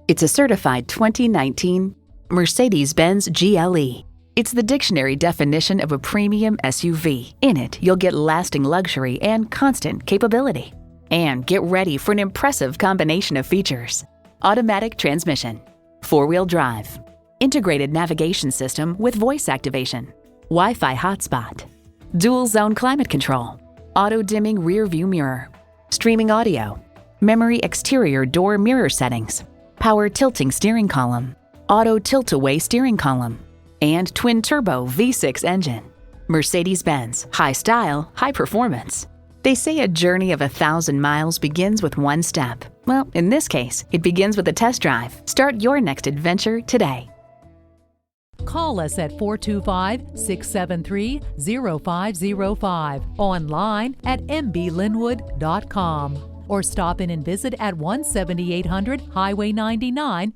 It's a certified 2019 Mercedes-Benz GLE. It's the dictionary definition of a premium SUV. In it, you'll get lasting luxury and constant capability. And get ready for an impressive combination of features: automatic transmission, four-wheel drive, integrated navigation system with voice activation, Wi-Fi hotspot, dual-zone climate control, auto-dimming rear-view mirror, streaming audio, memory exterior door mirror settings, power tilting steering column, auto tilt-away steering column, and twin-turbo V6 engine. Mercedes-Benz, high style, high performance. They say a journey of 1,000 miles begins with one step. Well, in this case, it begins with a test drive. Start your next adventure today. Call us at 425-673-0505, online at mblynnwood.com, or stop in and visit at 17800 Highway 99,